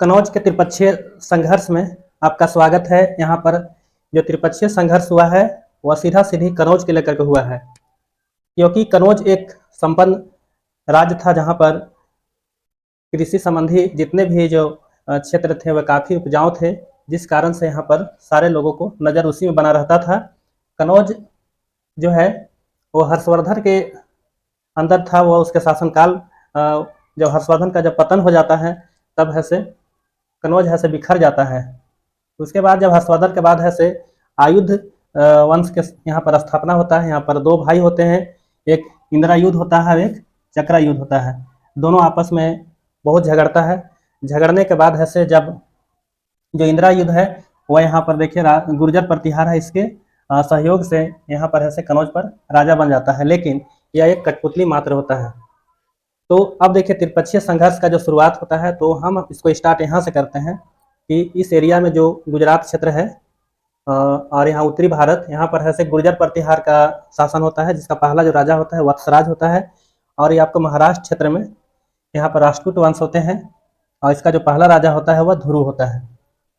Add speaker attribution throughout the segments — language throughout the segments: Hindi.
Speaker 1: कनौज के त्रिपक्षीय संघर्ष में आपका स्वागत है। यहाँ पर जो त्रिपक्षीय संघर्ष हुआ है वह सीधा सीधी कनौज के लेकर के हुआ है, क्योंकि कनौज एक संपन्न राज्य था जहाँ पर कृषि संबंधी जितने भी जो क्षेत्र थे वह काफ़ी उपजाऊ थे, जिस कारण से यहाँ पर सारे लोगों को नज़र उसी में बना रहता था। कनौज जो है वो हर्षवर्धन के अंदर था, वह उसके शासनकाल जब हर्षवर्धन का जब पतन हो जाता है तब है से कनौज है से बिखर जाता है। उसके बाद जब हर्षवर्धन के बाद है से आयुध वंश के यहाँ पर स्थापना होता है। यहाँ पर दो भाई होते हैं, एक इंद्रायुध होता है, एक चक्रायुध होता है। दोनों आपस में बहुत झगड़ता है। झगड़ने के बाद है से जब जो इंद्रायुध है वह यहाँ पर देखिए गुर्जर प्रतिहार है, इसके सहयोग से यहाँ पर है से कनौज पर राजा बन जाता है, लेकिन यह एक कठपुतली मात्र होता है। तो अब देखिए त्रिपक्षीय संघर्ष का जो शुरुआत होता है तो हम इसको स्टार्ट यहाँ से करते हैं कि इस एरिया में जो गुजरात क्षेत्र है और यहाँ उत्तरी भारत, यहाँ पर है से गुर्जर प्रतिहार का शासन होता है, जिसका पहला जो राजा होता है वत्सराज होता है। और ये आपको महाराष्ट्र क्षेत्र में यहाँ पर राष्ट्रकूट वंश होते हैं और इसका जो पहला राजा होता है वह ध्रुव होता है।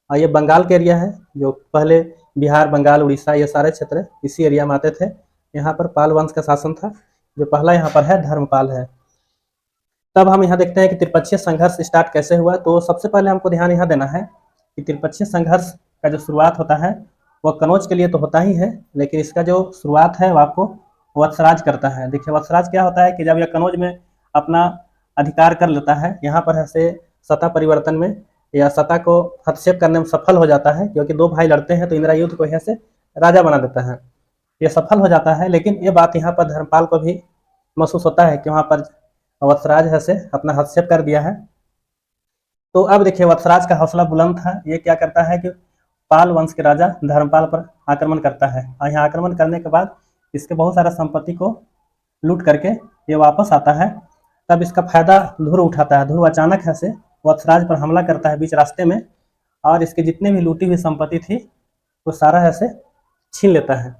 Speaker 1: और ये बंगाल के एरिया है, जो पहले बिहार, बंगाल, उड़ीसा ये सारे क्षेत्र इसी एरिया में आते थे। यहाँ पर पाल वंश का शासन था, जो पहला यहाँ पर है धर्मपाल है। तब हम यहाँ देखते हैं कि त्रिपक्षीय संघर्ष स्टार्ट कैसे हुआ। तो सबसे पहले हमको ध्यान यहाँ देना है कि त्रिपक्षीय संघर्ष का जो शुरुआत होता है वह कनौज के लिए तो होता ही है, लेकिन इसका जो शुरुआत है वो आपको वत्सराज करता है। देखिए वत्सराज क्या होता है कि जब यह कनौज में अपना अधिकार कर लेता है, यहाँ पर ऐसे सत्ता परिवर्तन में या सत्ता को हस्तक्षेप करने में सफल हो जाता है, क्योंकि दो भाई लड़ते हैं तो इंद्रायुध को यहाँ से राजा बना देता है, ये सफल हो जाता है। लेकिन ये बात यहाँ पर धर्मपाल को भी महसूस होता है कि वहाँ पर वत्सराज है से अपना हस्तक्षेप कर दिया है। तो अब देखिए वत्सराज का हौसला बुलंद था। ये क्या करता है कि पाल वंश के राजा धर्मपाल पर आक्रमण करता है और यहाँ आक्रमण करने के बाद इसके बहुत सारा संपत्ति को लूट करके ये वापस आता है। तब इसका फायदा ध्रुव उठाता है। ध्रुव अचानक है से वत्सराज पर हमला करता है बीच रास्ते में, और इसकी जितनी भी लूटी हुई संपत्ति थी वो सारा है से छीन लेता है।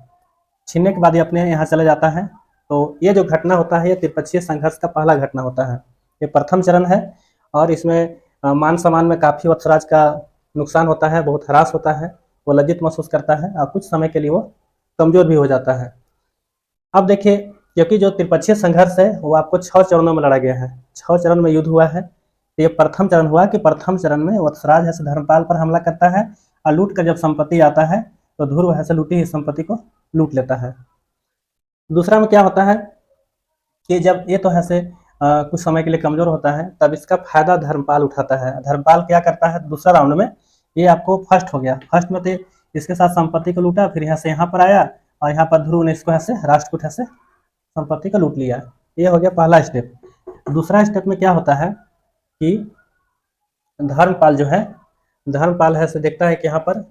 Speaker 1: छीनने के बाद ये अपने यहाँ चला जाता है। तो ये जो घटना होता है ये त्रिपक्षीय संघर्ष का पहला घटना होता है, ये प्रथम चरण है। और इसमें मान सम्मान में काफ़ी वत्सराज का नुकसान होता है, बहुत हरास होता है, वो लज्जित महसूस करता है और कुछ समय के लिए वो कमज़ोर भी हो जाता है। अब देखिए, क्योंकि जो त्रिपक्षीय संघर्ष है वो आपको 6 चरणों में लड़ा गया है, 6 चरण में युद्ध हुआ है। तो ये प्रथम चरण हुआ कि प्रथम चरण में वत्सराज है से धर्मपाल पर हमला करता है और लूट कर जब संपत्ति आता है तो ध्रुव है से लूटी हुई संपत्ति को लूट लेता है। दूसरा में क्या होता है कि जब ये तो है से कुछ समय के लिए कमज़ोर होता है, तब इसका फायदा धर्मपाल उठाता है। धर्मपाल क्या करता है दूसरा राउंड में, ये आपको फर्स्ट हो गया, फर्स्ट में तो इसके साथ संपत्ति को लूटा, फिर यहाँ से यहाँ पर आया और यहाँ पर ध्रुव ने इसको ऐसे राष्ट्रकूट ऐसे संपत्ति को लूट लिया। ये हो गया पहला स्टेप। दूसरा स्टेप में क्या होता है कि धर्मपाल जो है, धर्मपाल है से देखता है कि यहाँ पर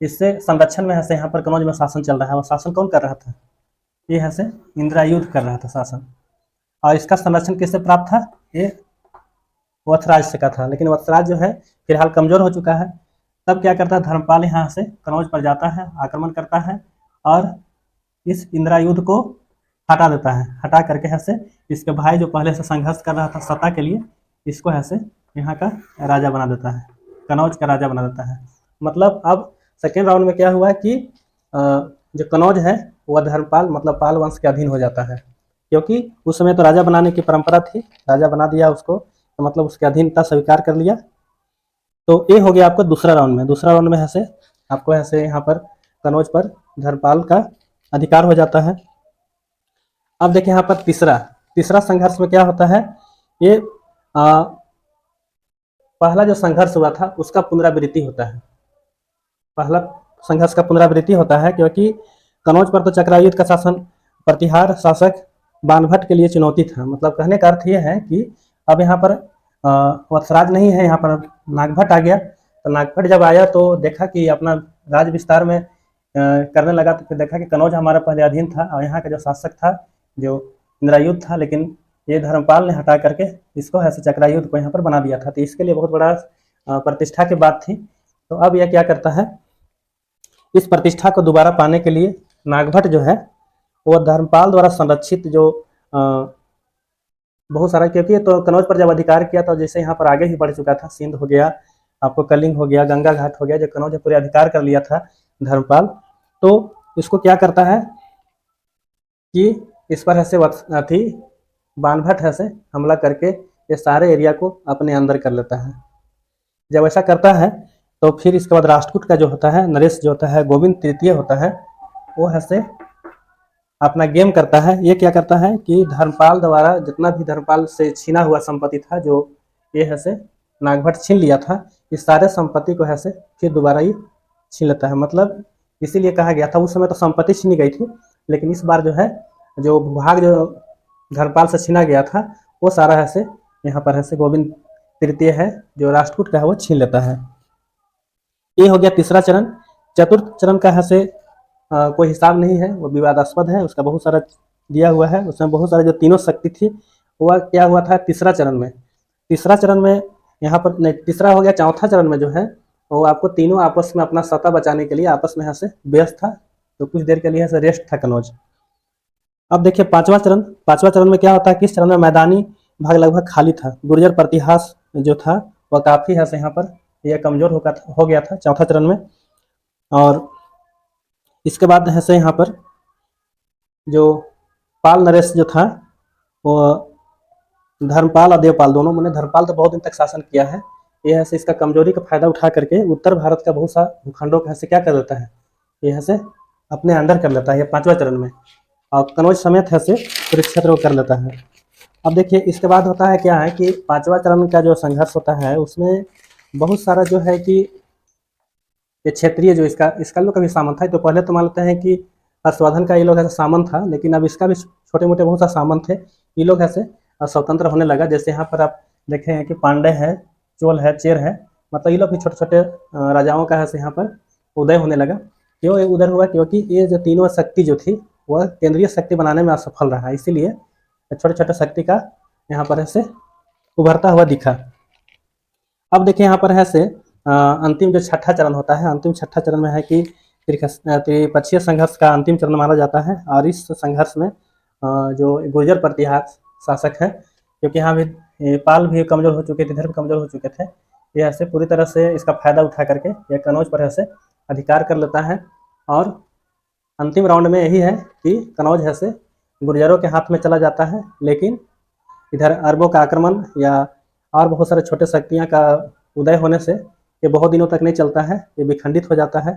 Speaker 1: इससे संरक्षण में है से यहाँ पर कनौज में शासन चल रहा है। वो शासन कौन कर रहा था, ये है से इंद्रायुध कर रहा था शासन, और इसका संरक्षण किससे प्राप्त था, ये वत्सराज से का था। लेकिन वत्सराज जो है फिलहाल कमज़ोर हो चुका है। तब क्या करता है धर्मपाल यहाँ से कनौज पर जाता है, आक्रमण करता है और इस इंद्रायुध को हटा देता है। हटा करके है से इसके भाई जो पहले से संघर्ष कर रहा था सत्ता के लिए, इसको है से यहाँ का राजा बना देता है, कनौज का राजा बना देता है। मतलब अब सेकेंड राउंड में क्या हुआ कि जो कनौज है वह धर्मपाल मतलब पाल वंश के अधीन हो जाता है, क्योंकि उस समय तो राजा बनाने की परंपरा थी, राजा बना दिया उसको, तो मतलब उसके अधीनता स्वीकार कर लिया। तो ये हो गया आपको दूसरा राउंड में। दूसरा राउंड में ऐसे आपको ऐसे यहाँ पर कनौज पर धर्मपाल का अधिकार हो जाता है। अब देखिए यहाँ पर तीसरा संघर्ष में क्या होता है, ये पहला जो संघर्ष हुआ था उसका पुनरावृत्ति होता है। पहला संघर्ष का पुनरावृत्ति होता है क्योंकि कनौज पर तो चक्रायुध का शासन प्रतिहार शासक बाणभट्ट के लिए चुनौती था। मतलब कहने का अर्थ ये है कि अब यहाँ पर वत्सराज नहीं है, यहाँ पर नागभट्ट आ गया। तो नागभट्ट जब आया तो देखा कि अपना राज विस्तार में करने लगा, तो फिर देखा कि कनौज हमारा पहले अधीन था और यहाँ का जो शासक था जो इंद्रायुध था, लेकिन ये धर्मपाल ने हटा करके इसको ऐसे चक्रायुध को यहाँ पर बना दिया था। तो इसके लिए बहुत बड़ा प्रतिष्ठा की बात थी। तो अब यह क्या करता है, इस प्रतिष्ठा को दोबारा पाने के लिए नागभट्ट जो है वो धर्मपाल द्वारा संरक्षित जो बहुत सारा, क्योंकि तो कनौज पर जब अधिकार किया तो जैसे यहाँ पर आगे ही बढ़ चुका था, सिंध हो गया आपको कलिंग हो गया, गंगा घाट हो गया, जो कनौज पूरे अधिकार कर लिया था धर्मपाल। तो इसको क्या करता है कि इस पर ऐसे थी बानभट्ट ऐसे हमला करके ये सारे एरिया को अपने अंदर कर लेता है। जब ऐसा करता है तो फिर इसके बाद राष्ट्रकूट का जो होता है नरेश जो होता है, गोविंद तृतीय होता है, वो ऐसे अपना गेम करता है। ये क्या करता है कि धर्मपाल द्वारा जितना भी धर्मपाल से छीना हुआ संपत्ति था, जो ये है से नागभट्ट छीन लिया था, इस सारे संपत्ति को है से फिर दोबारा ये छीन लेता है। मतलब इसीलिए कहा गया था, उस समय तो संपत्ति छीनी गई थी, लेकिन इस बार जो है जो भाग जो धर्मपाल से छीना गया था वो सारा है से यहाँ पर है से गोविंद तृतीय है जो राष्ट्रकूट का है वो छीन लेता है। ये हो गया तीसरा चरण। चतुर्थ चरण का है से कोई हिसाब नहीं है, वो विवादास्पद है, उसका बहुत सारा दिया हुआ है। उसमें बहुत सारे जो तीनों शक्ति थी वह क्या हुआ था तीसरा चरण में। तीसरा चरण में यहाँ पर नहीं, तीसरा हो गया। चौथा चरण में जो है वो आपको तीनों आपस में अपना सत्ता बचाने के लिए आपस में यहाँ से व्यस्त था, तो कुछ देर के लिए यहाँ से रेस्ट था कनौज। अब देखिए पांचवा चरण। पांचवा चरण में क्या होता है, किस चरण में मैदानी भाग लगभग खाली था, गुर्जर प्रतिहास जो था वह काफी है यहाँ पर यह कमजोर हो गया था चौथा चरण में। और इसके बाद है से यहाँ पर जो पाल नरेश जो था वो धर्मपाल और देवपाल दोनों ने, धर्मपाल तो बहुत दिन तक शासन किया है, ये है से इसका कमजोरी का फायदा उठा करके उत्तर भारत का बहुत सा भूखंडों को ऐसे क्या कर देता है, ये है से अपने अंदर कर लेता है ये पांचवा चरण में, और कनौज समेत है से पूरे क्षेत्र को कर लेता है। अब देखिए इसके बाद होता है क्या है कि पांचवा चरण का जो संघर्ष होता है उसमें बहुत सारा जो है कि ये क्षेत्रीय जो इसका लोग का भी सामंत था। तो पहले तो मान लेते हैं कि हर्षवर्धन का ये लोग ऐसा सामंत था, लेकिन अब इसका भी छोटे मोटे बहुत सा सामंत थे, ये लोग ऐसे स्वतंत्र होने लगा। जैसे यहाँ पर आप देखे हैं कि पांडे है, चोल है, चेर है, मतलब ये लोग भी छोटे छोटे राजाओं का ऐसे यहाँ पर उदय होने लगा। क्यों ये उदय हुआ, क्योंकि ये जो तीनों शक्ति जो थी वह केंद्रीय शक्ति बनाने में असफल रहा, इसीलिए छोटे छोटे शक्ति का यहाँ पर ऐसे उभरता हुआ दिखा। अब देखिए यहाँ पर है से अंतिम जो छठा चरण होता है, अंतिम छठा चरण में है कि त्रिपक्षीय संघर्ष का अंतिम चरण माना जाता है। और इस संघर्ष में जो गुर्जर प्रतिहास शासक है, क्योंकि यहाँ भी पाल भी कमजोर हो चुके थे, धर्म कमजोर हो चुके थे, ये ऐसे पूरी तरह से इसका फायदा उठा करके ये कनौज पर ऐसे अधिकार कर लेता है। और अंतिम राउंड में यही है कि कनौज ऐसे गुर्जरों के हाथ में चला जाता है, लेकिन इधर अरबों का आक्रमण या और बहुत सारे छोटे शक्तियाँ का उदय होने से ये बहुत दिनों तक नहीं चलता है, ये विखंडित हो जाता है।